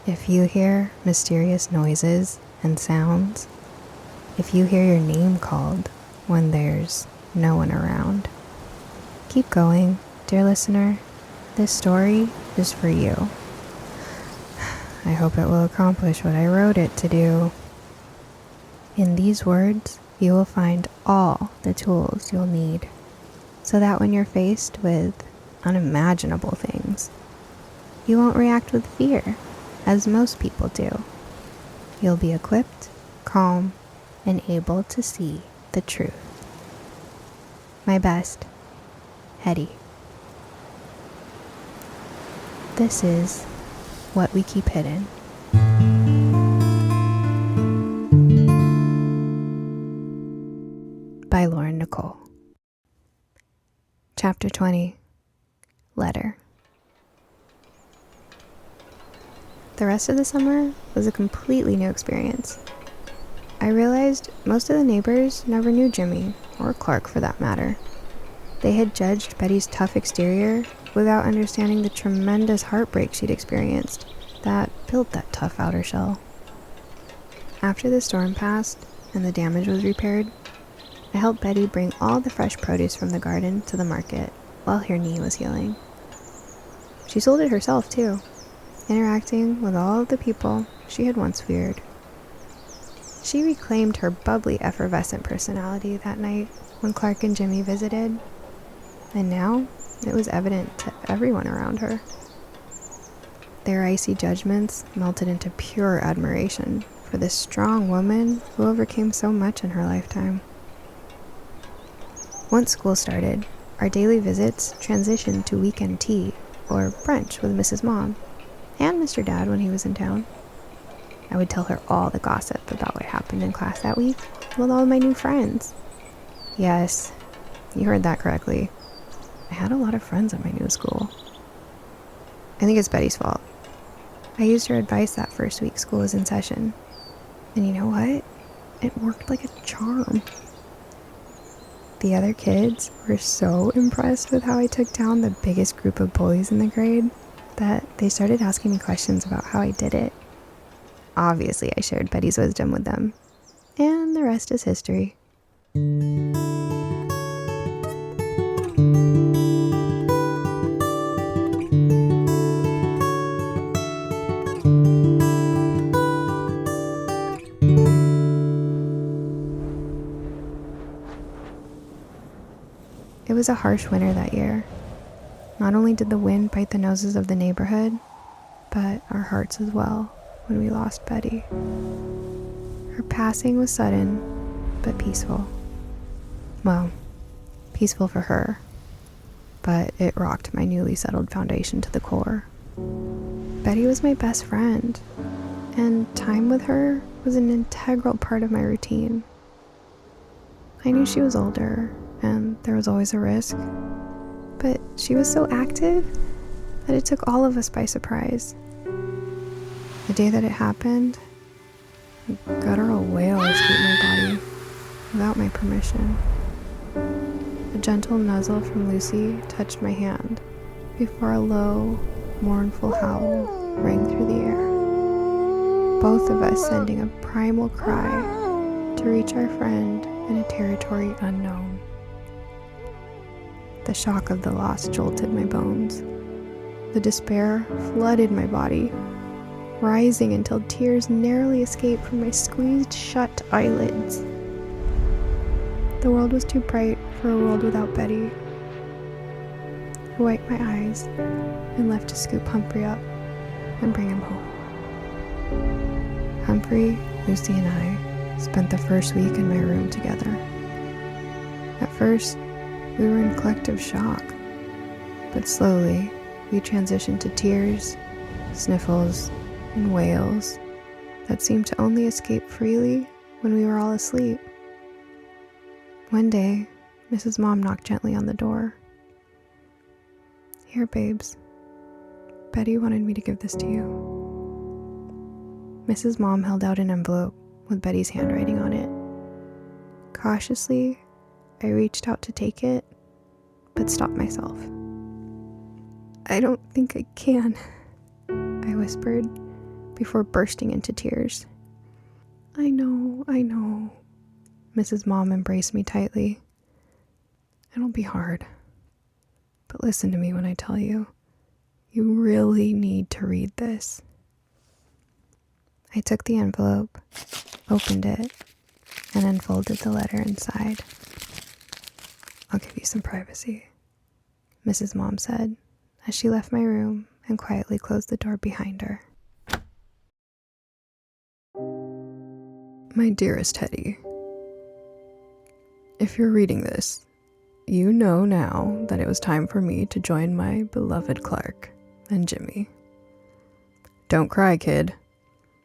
If you hear mysterious noises and sounds, if you hear your name called when there's no one around, keep going, dear listener. This story is for you. I hope it will accomplish what I wrote it to do. In these words, you will find all the tools you'll need, so that when you're faced with unimaginable things, you won't react with fear, as most people do. You'll be equipped, calm, and able to see the truth. My best, Hedy. This is What We Keep Hidden. By Lauren Nicole. Chapter 20. Letter. The rest of the summer was a completely new experience. I realized most of the neighbors never knew Jimmy, or Clark for that matter. They had judged Betty's tough exterior without understanding the tremendous heartbreak she'd experienced that built that tough outer shell. After the storm passed and the damage was repaired, I helped Betty bring all the fresh produce from the garden to the market while her knee was healing. She sold it herself too, interacting with all of the people she had once feared. She reclaimed her bubbly, effervescent personality that night when Clark and Jimmy visited, and now it was evident to everyone around her. Their icy judgments melted into pure admiration for this strong woman who overcame so much in her lifetime. Once school started, our daily visits transitioned to weekend tea or brunch with Mrs. Mom and Mr. Dad when he was in town. I would tell her all the gossip about what happened in class that week with all of my new friends. Yes, you heard that correctly. I had a lot of friends at my new school. I think it's Betty's fault. I used her advice that first week school was in session. And you know what? It worked like a charm. The other kids were so impressed with how I took down the biggest group of bullies in the grade that they started asking me questions about how I did it. Obviously, I shared Betty's wisdom with them. And the rest is history. It was a harsh winter that year. Not only did the wind bite the noses of the neighborhood, but our hearts as well when we lost Betty. Her passing was sudden, but peaceful. Well, peaceful for her, but it rocked my newly settled foundation to the core. Betty was my best friend, and time with her was an integral part of my routine. I knew she was older, and there was always a risk, but she was so active that it took all of us by surprise. The day that it happened, a guttural wail escaped my body without my permission. A gentle nuzzle from Lucy touched my hand before a low, mournful howl rang through the air. Both of us sending a primal cry to reach our friend in a territory unknown. The shock of the loss jolted my bones. The despair flooded my body, rising until tears narrowly escaped from my squeezed shut eyelids. The world was too bright for a world without Betty. I wiped my eyes and left to scoop Humphrey up and bring him home. Humphrey, Lucy, and I spent the first week in my room together. At first, we were in collective shock, but slowly we transitioned to tears, sniffles, and wails that seemed to only escape freely when we were all asleep. One day, Mrs. Mom knocked gently on the door. "Here, babes. Betty wanted me to give this to you." Mrs. Mom held out an envelope with Betty's handwriting on it. Cautiously, I reached out to take it, but stopped myself. "I don't think I can," I whispered, before bursting into tears. I know. Mrs. Mom embraced me tightly. It'll be hard. But listen to me when I tell you. You really need to read this. I took the envelope, opened it, and unfolded the letter inside. I'll give you some privacy, Mrs. Mom said as she left my room and quietly closed the door behind her. My dearest Hedy, if you're reading this, you know now that it was time for me to join my beloved Clark and Jimmy. Don't cry, kid.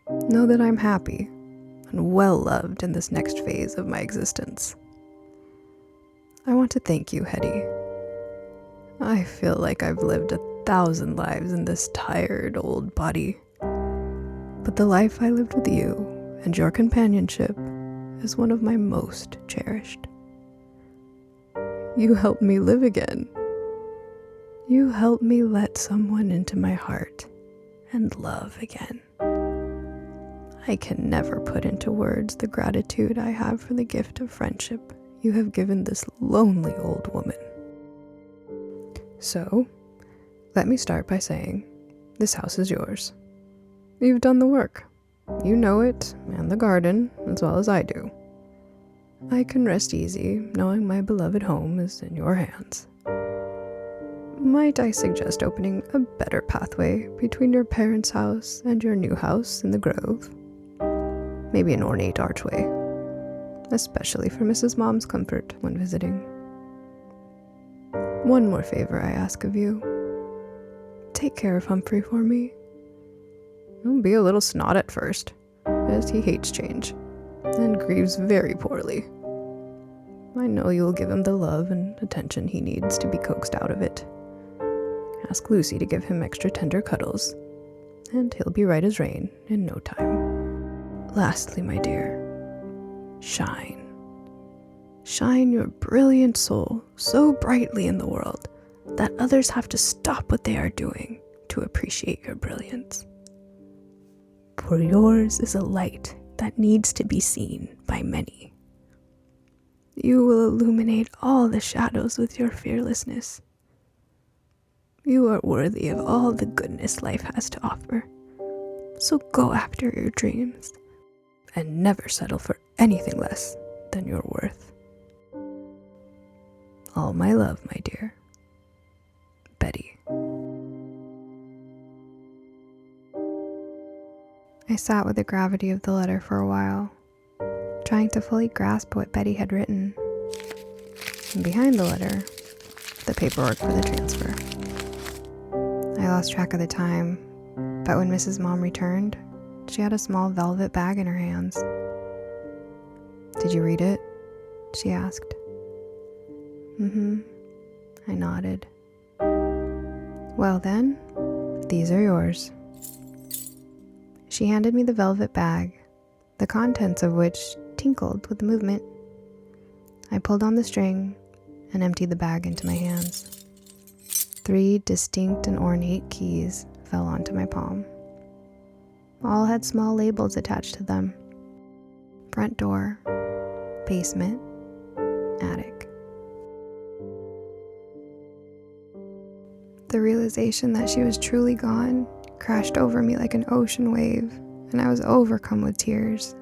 Know that I'm happy and well loved in this next phase of my existence. I want to thank you, Hedy. I feel like I've lived 1,000 lives in this tired old body, but the life I lived with you and your companionship is one of my most cherished. You helped me live again. You helped me let someone into my heart and love again. I can never put into words the gratitude I have for the gift of friendship you have given this lonely old woman. So, let me start by saying, this house is yours. You've done the work. You know it, and the garden, as well as I do. I can rest easy, knowing my beloved home is in your hands. Might I suggest opening a better pathway between your parents' house and your new house in the Grove? Maybe an ornate archway, especially for Mrs. Mom's comfort when visiting. One more favor I ask of you. Take care of Humphrey for me. He'll be a little snot at first, as he hates change, and grieves very poorly. I know you'll give him the love and attention he needs to be coaxed out of it. Ask Lucy to give him extra tender cuddles, and he'll be right as rain in no time. Lastly, my dear, shine. Shine your brilliant soul so brightly in the world that others have to stop what they are doing to appreciate your brilliance. For yours is a light that needs to be seen by many. You will illuminate all the shadows with your fearlessness. You are worthy of all the goodness life has to offer. So go after your dreams and never settle for anything less than your worth. All my love, my dear. Betty. I sat with the gravity of the letter for a while, trying to fully grasp what Betty had written. And behind the letter, the paperwork for the transfer. I lost track of the time, but when Mrs. Mom returned, she had a small velvet bag in her hands. Did you read it? She asked. I nodded. Well then, these are yours. She handed me the velvet bag, the contents of which tinkled with the movement. I pulled on the string and emptied the bag into my hands. 3 distinct and ornate keys fell onto my palm. All had small labels attached to them. Front door, basement, attic. The realization that she was truly gone crashed over me like an ocean wave, and I was overcome with tears.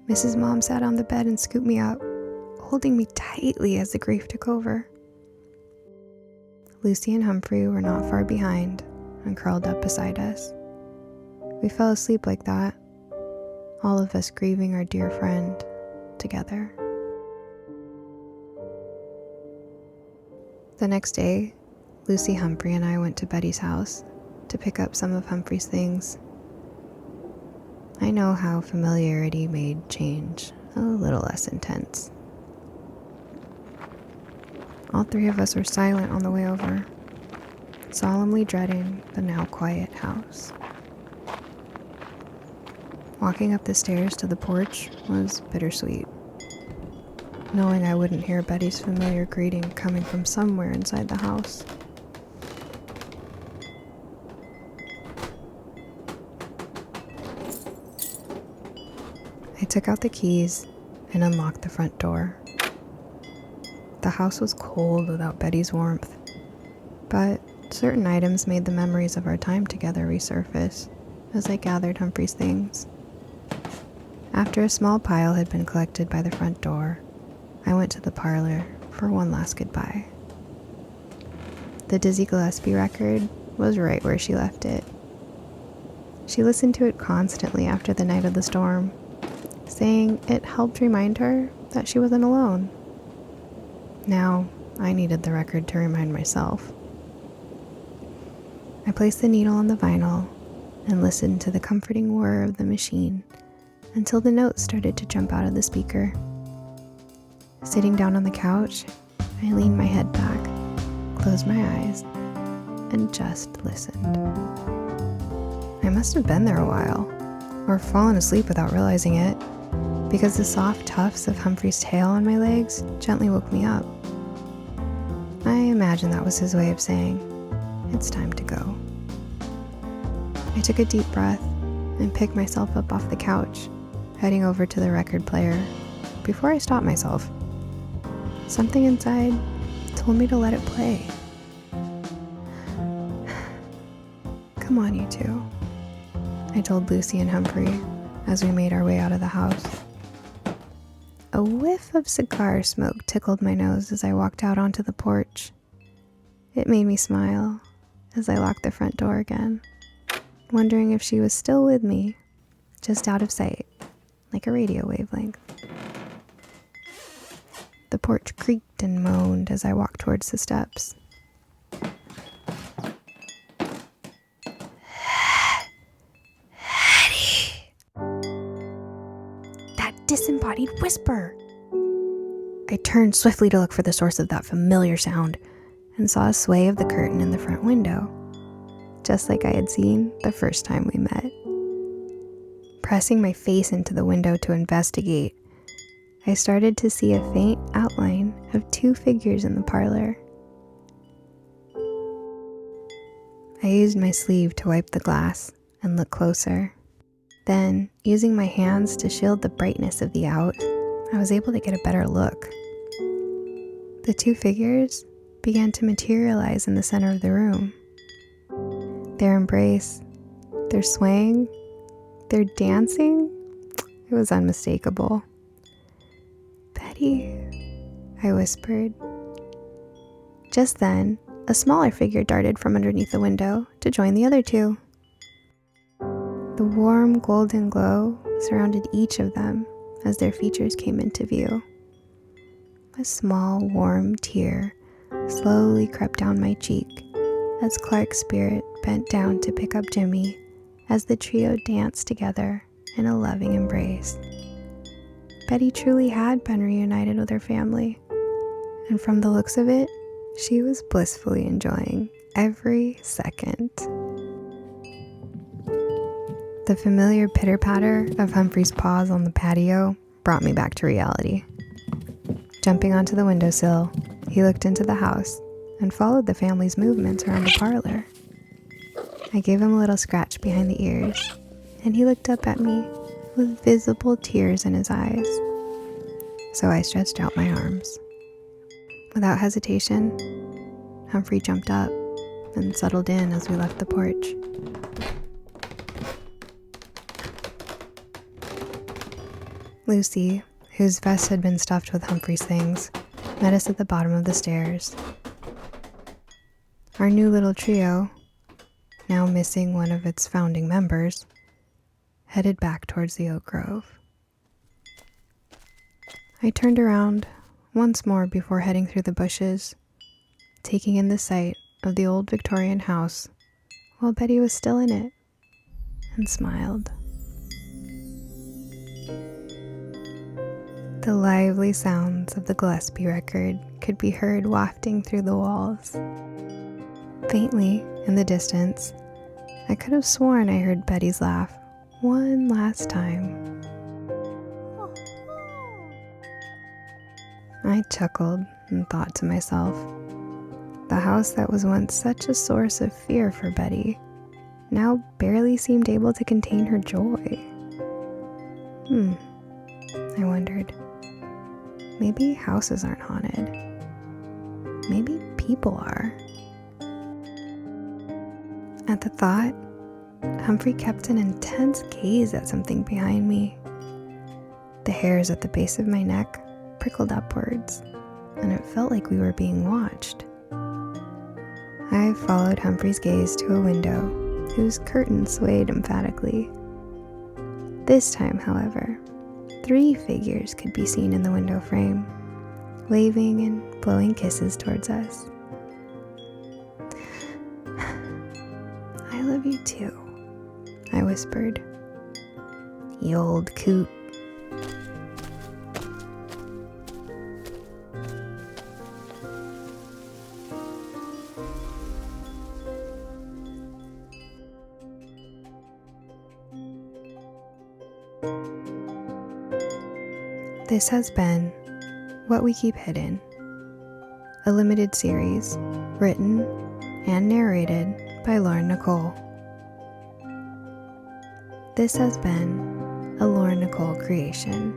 Mrs. Mom sat on the bed and scooped me up, holding me tightly as the grief took over. Lucy and Humphrey were not far behind and curled up beside us. We fell asleep like that, all of us grieving our dear friend together. The next day, Lucy, Humphrey, and I went to Betty's house to pick up some of Humphrey's things. I know how familiarity made change a little less intense. All 3 of us were silent on the way over, solemnly dreading the now quiet house. Walking up the stairs to the porch was bittersweet, knowing I wouldn't hear Betty's familiar greeting coming from somewhere inside the house. I took out the keys and unlocked the front door. The house was cold without Betty's warmth, but certain items made the memories of our time together resurface as I gathered Humphrey's things. After a small pile had been collected by the front door, I went to the parlor for one last goodbye. The Dizzy Gillespie record was right where she left it. She listened to it constantly after the night of the storm, saying it helped remind her that she wasn't alone. Now, I needed the record to remind myself. I placed the needle on the vinyl and listened to the comforting whir of the machine until the notes started to jump out of the speaker. Sitting down on the couch, I leaned my head back, closed my eyes, and just listened. I must have been there a while, or fallen asleep without realizing it, because the soft tufts of Humphrey's tail on my legs gently woke me up. I imagine that was his way of saying, "It's time to go." I took a deep breath and picked myself up off the couch, heading over to the record player before I stopped myself. Something inside told me to let it play. "Come on, you two," I told Lucy and Humphrey as we made our way out of the house. A whiff of cigar smoke tickled my nose as I walked out onto the porch. It made me smile as I locked the front door again, wondering if she was still with me, just out of sight, like a radio wavelength. The porch creaked and moaned as I walked towards the steps. Hedy! That disembodied whisper! I turned swiftly to look for the source of that familiar sound and saw a sway of the curtain in the front window, just like I had seen the first time we met. Pressing my face into the window to investigate, I started to see a faint outline of two figures in the parlor. I used my sleeve to wipe the glass and look closer. Then, using my hands to shield the brightness of the out, I was able to get a better look. The two figures began to materialize in the center of the room. Their embrace, their swaying, their dancing, it was unmistakable. "Betty," I whispered. Just then, a smaller figure darted from underneath the window to join the other two. The warm golden glow surrounded each of them as their features came into view. A small, warm tear slowly crept down my cheek as Clark's spirit bent down to pick up Jimmy as the trio danced together in a loving embrace. Betty truly had been reunited with her family, and from the looks of it, she was blissfully enjoying every second. The familiar pitter-patter of Humphrey's paws on the patio brought me back to reality. Jumping onto the windowsill, he looked into the house and followed the family's movements around the parlor. I gave him a little scratch behind the ears, and he looked up at me with visible tears in his eyes. So I stretched out my arms. Without hesitation, Humphrey jumped up and settled in as we left the porch. Lucy, whose vest had been stuffed with Humphrey's things, met us at the bottom of the stairs. Our new little trio, now missing one of its founding members, headed back towards the oak grove. I turned around once more before heading through the bushes, taking in the sight of the old Victorian house while Betty was still in it, and smiled. The lively sounds of the Gillespie record could be heard wafting through the walls. Faintly, in the distance, I could have sworn I heard Betty's laugh one last time. I chuckled and thought to myself, the house that was once such a source of fear for Betty now barely seemed able to contain her joy. I wondered. Maybe houses aren't haunted. Maybe people are. At the thought, Humphrey kept an intense gaze at something behind me. The hairs at the base of my neck prickled upwards, and it felt like we were being watched. I followed Humphrey's gaze to a window whose curtains swayed emphatically. This time, however, 3 figures could be seen in the window frame, waving and blowing kisses towards us. "I love you too," I whispered. "You old coot." This has been What We Keep Hidden, a limited series written and narrated by Lauren Nicole. This has been a Lauren Nicole creation.